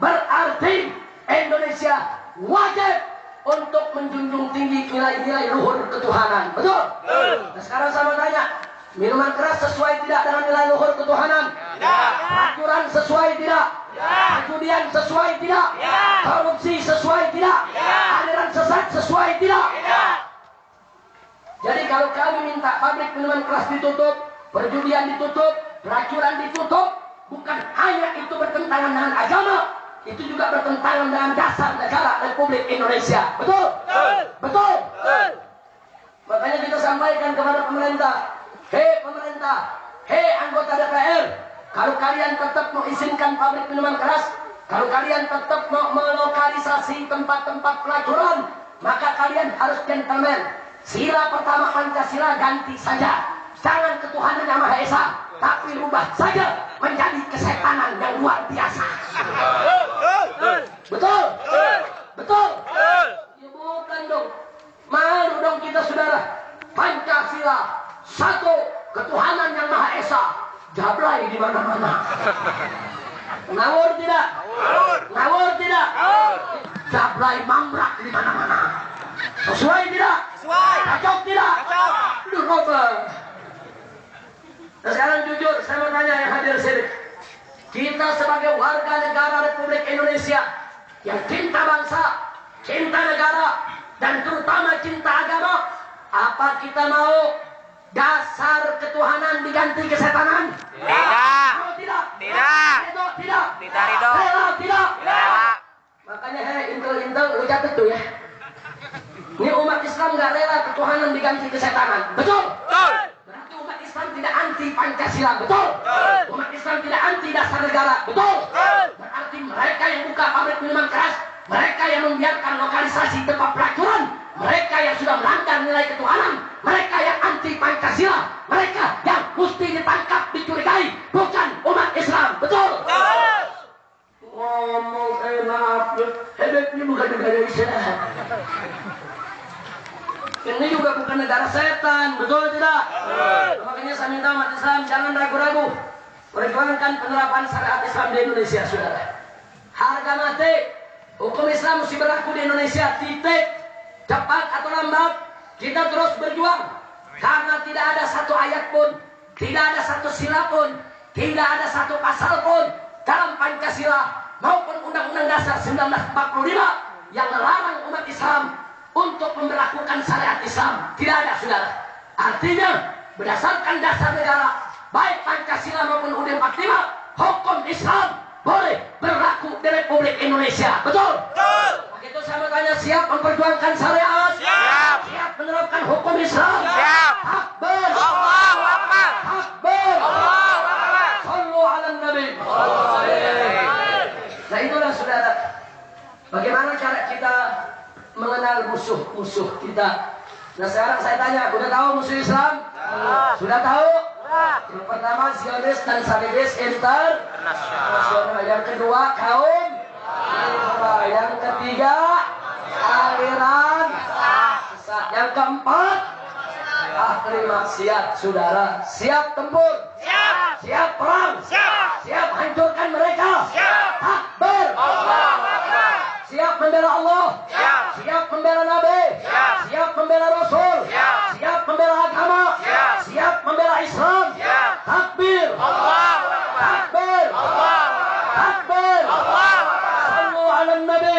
S1: berarti Indonesia wajib untuk menjunjung tinggi nilai-nilai luhur ketuhanan. Betul? Nah, sekarang saya mau tanya, minuman keras sesuai tidak dengan nilai luhur ketuhanan? Peraturan sesuai tidak? Perjudian sesuai tidak? Korupsi sesuai tidak? Aliran sesat sesuai tidak? Jadi kalau kami minta pabrik minuman keras ditutup, perjudian ditutup, pelacuran ditutup, bukan hanya itu bertentangan dengan agama, itu juga bertentangan dengan dasar negara Republik Indonesia. Betul? Betul? Makanya kita sampaikan kepada pemerintah, hei pemerintah, hei anggota DPR, kalau kalian tetap mau izinkan pabrik minuman keras, kalau kalian tetap mau melokalisasi tempat-tempat pelacuran, maka kalian harus gentleman. Sila pertama Pancasila ganti saja, jangan ketuhanan yang Maha Esa, tapi rubah saja menjadi kesetanan yang luar biasa. Betul? Betul? Ya bukan dong. Malu dong kita saudara. Pancasila satu, ketuhanan yang Maha Esa, jablay di mana-mana. Ngawur tidak? Ngawur tidak? Jablay mambrak di mana-mana. Sesuai tidak? Sesuai. Cocok tidak? Cocok. Duh, nah, sekarang jujur, saya mau tanya yang hadir sini. Kita sebagai warga negara Republik Indonesia yang cinta bangsa, cinta negara, dan terutama cinta agama, apa kita mau dasar ketuhanan diganti kesetanan?
S2: Tidak.
S1: Mau tidak?
S2: Tidak.
S1: Ridho tidak?
S2: Tidak ridho.
S1: Rela tidak?
S2: Rela.
S1: Makanya intel-intel lu catat tuh ya. Ini umat Islam nggak rela ketuhanan diganti kesetanan. Betul?
S2: Betul.
S1: Berarti umat Islam tidak anti Pancasila. Betul? Umat Islam tidak anti dasar negara. Betul? Berarti mereka yang buka pabrik minuman keras, mereka yang membiarkan lokalisasi tempat pelacuran, mereka yang sudah melanggar nilai ketuhanan, mereka yang anti Pancasila, mereka yang mesti ditangkap, dicurigai, bukan umat Islam. Betul? Ngomong maaf, ini bukan negara Islam. Ini juga bukan negara setan, betul tidak? Makanya saya minta umat Islam jangan ragu-ragu perjuangkan penerapan syariat Islam di Indonesia, saudara. Harga mati, hukum Islam mesti berlaku di Indonesia, titik. Cepat atau lambat, kita terus berjuang. Karena tidak ada satu ayat pun, tidak ada satu sila pun, tidak ada satu pasal pun dalam Pancasila maupun Undang-Undang Dasar 1945 yang melarang umat Islam untuk memberlakukan syariat Islam. Tidak ada, saudara. Artinya, berdasarkan dasar negara, baik Pancasila maupun UUD 45, hukum Islam boleh berlaku di Republik Indonesia. Betul? Betul. Begitu saya mau tanya, siap memperjuangkan syariat? Siap. Siap menerapkan hukum Islam?
S2: Siap.
S1: Akbar.
S2: Allahu Akbar.
S1: Akbar.
S2: Allahu Akbar.
S1: Sallu ala Nabi. Nah itulah saudara, bagaimana cara kita mengenal musuh-musuh kita. Nah sekarang saya tanya, udah tahu musuh Islam? Sudah tahu? Yang pertama Zionis dan Salibis internasional. Yang kedua kaum Hindu. Yang ketiga aliran sesat. Yang keempat ahli maksiat. Saudara siap tempur? Siap. Siap perang? Siap. Siap hancurkan mereka? Siap. Takbir. Allahu Akbar. Siap membela Allah? Siap. Siap membela Nabi? Siap. Siap membela Rasul? Siap. Siap membela agama? Siap. Siap membela Islam? Siap. Takbir. Allahu Akbar. Takbir. Allahu Akbar. Takbir. Allahu Akbar. Sallu ala Nabi.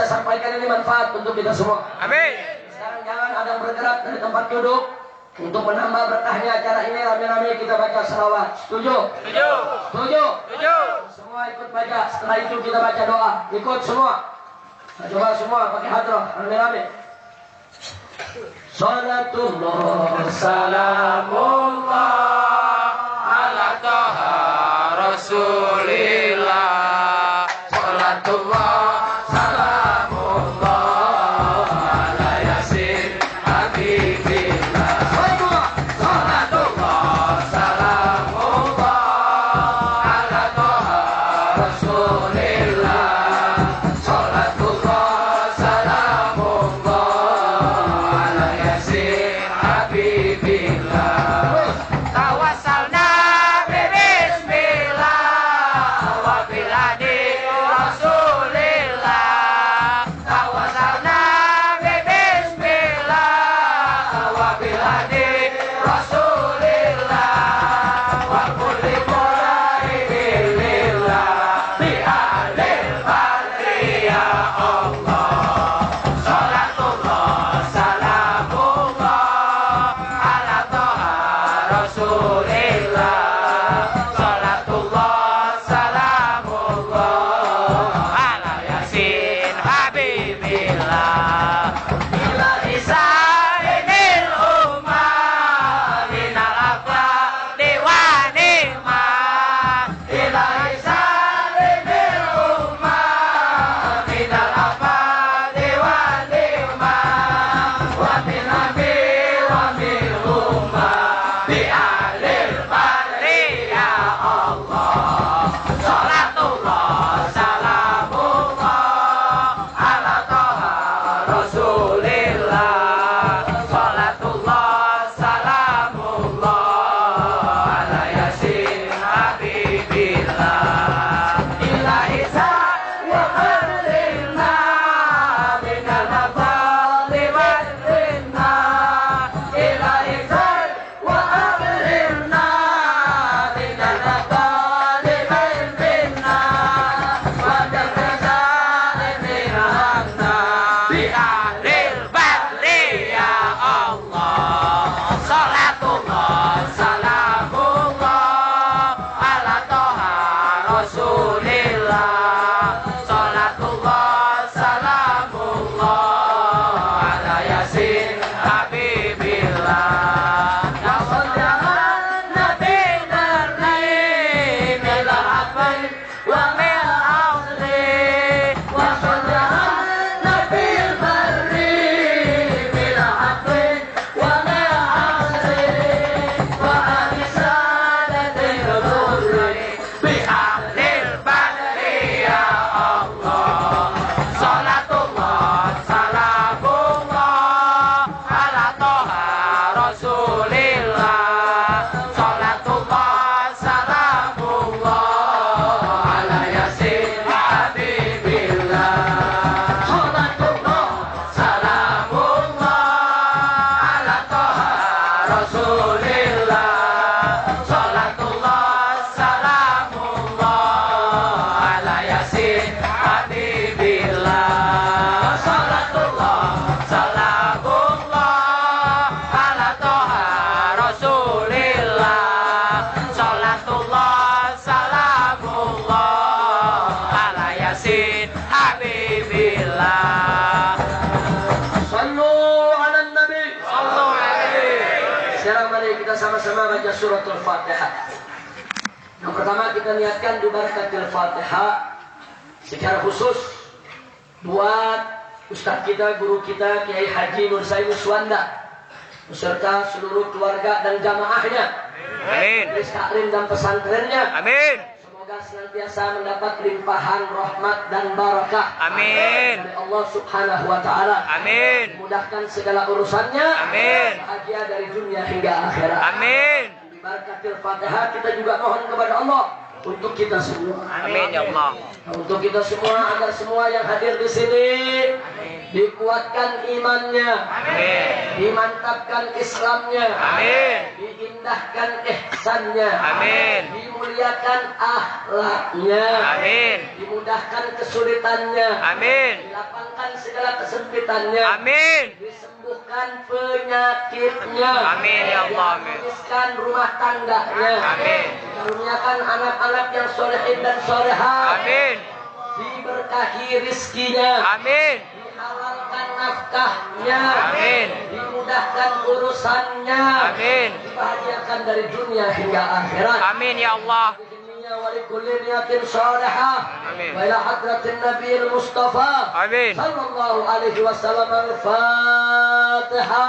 S1: saya sampaikan ini manfaat untuk kita semua.
S2: Amin.
S1: Sekarang jangan ada yang bergerak dari tempat duduk. Untuk menambah berkahnya acara ini, rame-rame kita baca selawat. Setuju?
S2: Setuju.
S1: Setuju?
S2: Setuju.
S1: Semua ikut baca. Setelah itu kita baca doa. Ikut semua. Nah, coba semua pakai hadrah, rame-rame. Salatullah, salamullah
S2: Ala Taha Rasulillah. Salatullah, salamullah ala Yasin Habibillah. Salatullah, salamullah ala Taha Rasulillah. Salatullah, salamullah ala Yasin Habibillah. Tawassalna bismillah wa biladi Rasulillah. Tawassalna bismillah wa biladi Rasulillah. Wa kulli qurainin lillah bi ahlil badri ya Allah. Salatullah, salamullah ala Taha Rasulillah. Salatullah, salamullah ala Yasin Habibillah. Ila isainil ummah minal aqlaqi wa ni'mah. Ila isainil ummah minal aqlaqi wa ni'mah. Wa min nabi wa min ummah bi ahlil badri ya Allah. Salatullah, salamullah ala Taha Rasulillah. Salatullah, salamullah ala Yasin Habibillah. Ila isa wa khairina minal mafali wal rinna. Ila isa wa khairina minal mafali wal rinna. Wa darza minhanna bi ahlil badri ya Allah. Salatullah, salamullah ala Taha Rasulillah. Salatullah, salamullah ala Yasin Habibillah. Ya sallallahu nabi karim ila hafai wa min awli. Wa sallallahu nabi karim ila hafai wa min awli. Wa anisadati dhurri bi ahlil badri ya Allah. Salatullah, salamullah ala Taha Rasulillah. Salatullah, salamullah ala Yasin Habibillah. Salatullah, salamullah ala Taha Rasulillah. Salatullah, salamullah ala Yasin Habibillah. Salatullah, salamullah ala Taha Rasulillah. Salatullah, salamullah ala Yasin Habibillah.
S1: Sallu ala nabi.
S2: Sallu alaihi.
S1: Sekarang mari kita sama-sama baca suratul Fatihah. Yang pertama kita niatkan di barakatil Fatihah secara khusus buat Ustadz kita, guru kita Kiai Haji Nur Said Muswanda beserta seluruh keluarga dan jamaahnya,
S2: Amin.
S1: majelis taklim dan pesantrennya.
S2: Amin.
S1: Semoga senantiasa mendapat limpahan rahmat dan barakah
S2: Amin.
S1: dari Allah Subhanahu wa taala.
S2: Amin.
S1: Mudahkan segala urusannya.
S2: Amin.
S1: Bahagia dari dunia hingga akhirat.
S2: Amin.
S1: Di barakatil Fatihah kita juga mohon kepada Allah untuk kita semua.
S2: Amin ya Allah.
S1: Untuk kita semua, agar semua yang hadir di sini dikuatkan imannya,
S2: Amin.
S1: dimantapkan Islamnya,
S2: Amin.
S1: diindahkan ihsannya,
S2: Amin.
S1: dimuliakan dimuliakan akhlaknya.
S2: Amin.
S1: Dimudahkan kesulitannya.
S2: Amin.
S1: Dilapangkan segala kesempitannya.
S2: Amin.
S1: Disembuhkan penyakitnya.
S2: Amin ya Allah. Amin.
S1: Dihabiskan rumah tangganya.
S2: Amin.
S1: Dikaruniakan anak-anak yang solehin dan solehat.
S2: Amin.
S1: Diberkahi rizkinya.
S2: Amin.
S1: Dihalalkan nafkahnya.
S2: Amin.
S1: Dimudahkan urusannya.
S2: Amin.
S1: Dibahagiakan dari dunia hingga akhirat.
S2: Amin ya Allah.
S1: ولكل نية صالحة
S2: آمين.
S1: وإلى حضرة النبي المصطفى
S2: آمين.
S1: صلى الله عليه وسلم الفاتحة.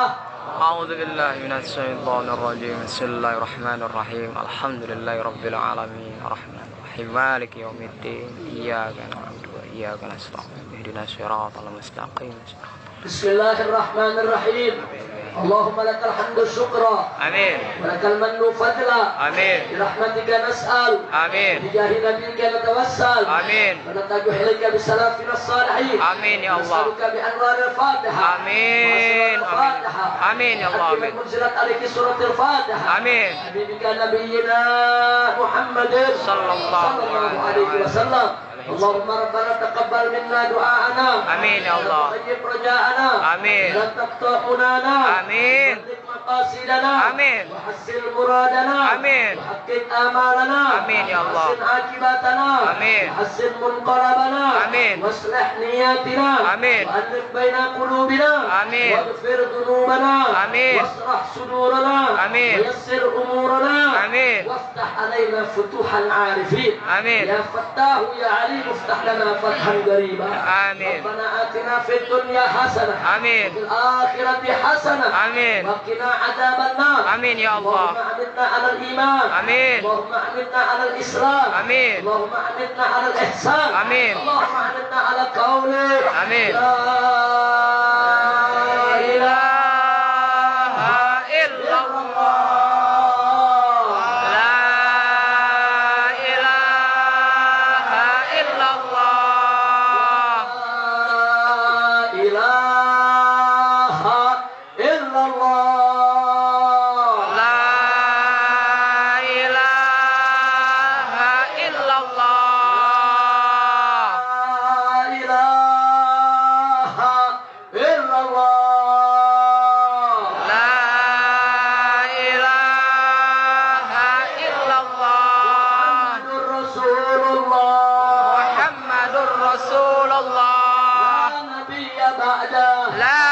S2: أعوذ بالله من الشيطان الرجيم. بسم الله الرحمن الرحيم. الحمد لله رب العالمين الرحمن الرحيم مالك يوم الدين إياك نعبد وإياك نستعين اهدنا الصراط المستقيم.
S1: بسم الله الرحمن الرحيم. اللهم لك الحمد شكرا.
S2: آمين.
S1: ولك المن فضلا.
S2: آمين.
S1: برحمتك نسأل.
S2: آمين.
S1: بجاه نبيك نتوسل.
S2: آمين.
S1: ونتجه إليك بسلافنا الصالحين.
S2: آمين يا الله.
S1: نسألك بأنوار الفاتحة.
S2: آمين.
S1: الفاتحة.
S2: آمين يا الله. آمين.
S1: منزلت عليك سورة الفاتحة.
S2: آمين.
S1: حبيبك نبينا محمد
S2: صلى الله
S1: عليه وسلم. اللهم ربنا تقبل منا دعاءنا.
S2: آمين يا الله.
S1: وطيب رجاءنا.
S2: آمين.
S1: لا تقطع منانا.
S2: آمين.
S1: وبلغ مقاصدنا.
S2: آمين.
S1: وحسن مرادنا.
S2: آمين.
S1: وحقق آمالنا.
S2: آمين يا الله.
S1: وحسن عاقبتنا.
S2: آمين.
S1: وحسن منقلبنا.
S2: آمين.
S1: واصلح نياتنا.
S2: آمين.
S1: وألف بين قلوبنا.
S2: آمين.
S1: واغفر ذنوبنا.
S2: آمين.
S1: واشرح صدورنا.
S2: آمين.
S1: ويسر أمورنا.
S2: آمين.
S1: وافتح علينا فتوح العارفين.
S2: آمين.
S1: يا فتاه يا عليم افتح لنا فتحا قريبا.
S2: آمين.
S1: ربنا آتنا في الدنيا حسنة.
S2: آمين.
S1: وفي الآخرة حسنة.
S2: آمين.
S1: وقنا عذاب النار.
S2: آمين يا الله.
S1: اللهم أمتنا على الإيمان.
S2: آمين.
S1: اللهم أمتنا على الإسلام.
S2: آمين.
S1: اللهم أمتنا على الإحسان.
S2: آمين.
S1: اللهم أمتنا على قولك
S2: آمين.
S1: لا إله
S2: إلا
S1: إلا
S2: الله.
S1: الله.
S2: لا إله إلا الله.
S1: لا إله إلا الله.
S2: لا إله إلا الله.
S1: لا إله إلا الله.
S2: لا إله إلا الله.
S1: محمد رسول الله.
S2: محمد رسول الله.
S1: لا نبي بعده.
S2: لا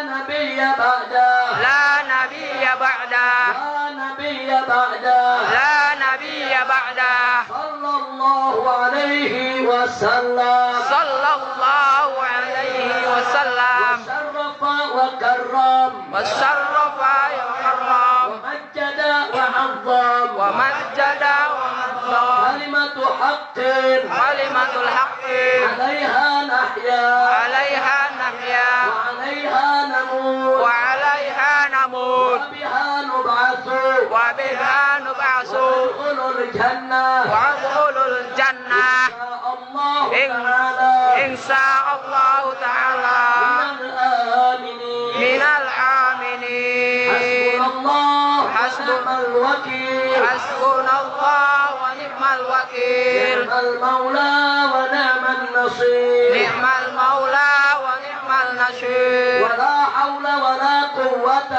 S2: نبي بعده.
S1: لا نبي بعده.
S2: لا نبي بعده.
S1: لا نبي بعده.
S2: لا نبي بعده.
S1: صلى الله عليه وسلم.
S2: صلى الله عليه وسلم.
S1: وشرف وكرم.
S2: وشرف وكرم.
S1: ومجد وعظم.
S2: ومجد وعظم.
S1: كلمة حق.
S2: كلمة الحق.
S1: عليها نحيا.
S2: عليها نحيا.
S1: وعليها نموت.
S2: وعليها نموت.
S1: وبها نبعث.
S2: وبها نبعث.
S1: وندخل الجنة.
S2: وادخل الجنة
S1: إن شاء الله
S2: إن
S1: تعالى.
S2: شاء الله تعالى.
S1: من الآمنين.
S2: من الآمنين.
S1: حسبنا الله
S2: حسبنا
S1: ونعم الوكيل.
S2: حسبنا الله ونعم الوكيل.
S1: نعم المولى ونعم النصير.
S2: نعم المولى ونعم النصير.
S1: ولا حول ولا قوة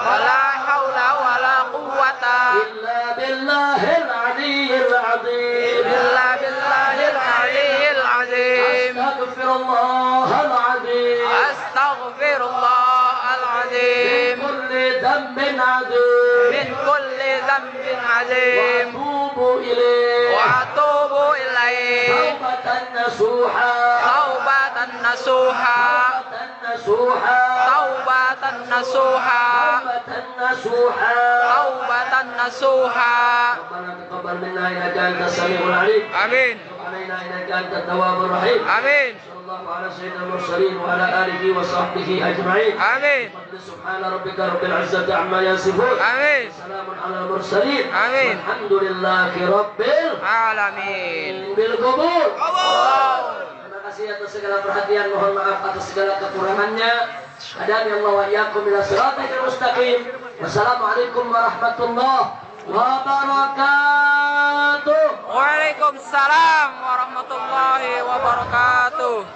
S2: ولا حول ولا قوة
S1: إلا بالله العلي العظيم.
S2: إلا بالله العلي العظيم.
S1: أستغفر الله العظيم.
S2: أستغفر الله العظيم.
S1: من كل ذنب عظيم.
S2: من كل ذنب عظيم.
S1: وأتوب إليه
S2: وأتوب إليه
S1: توبة نصوحا.
S2: توبة نصوحا.
S1: توبة نصوحا.
S2: توبة نصوحا.
S1: توبة نصوحا.
S2: توبة نصوحا.
S1: ربنا تقبل منا إنك أنت السميع العليم.
S2: آمين.
S1: علينا إنك أنت التواب الرحيم.
S2: آمين.
S1: صلى الله على سيدنا المرسلين وعلى آله وصحبه أجمعين.
S2: آمين.
S1: سبحان ربك رب العزة عما يصفون.
S2: آمين.
S1: سلام على المرسلين.
S2: آمين.
S1: والحمد لله رب
S2: Alamin.
S1: بالقبول.
S2: Allah.
S1: Terima kasih atas segala perhatian. Mohon maaf atas segala kekurangannya. Hadani Allah wa iyyakum ila siratal mustaqim. Wassalamualaikum warahmatullahi wabarakatuh.
S2: Waalaikumsalam warahmatullahi wabarakatuh.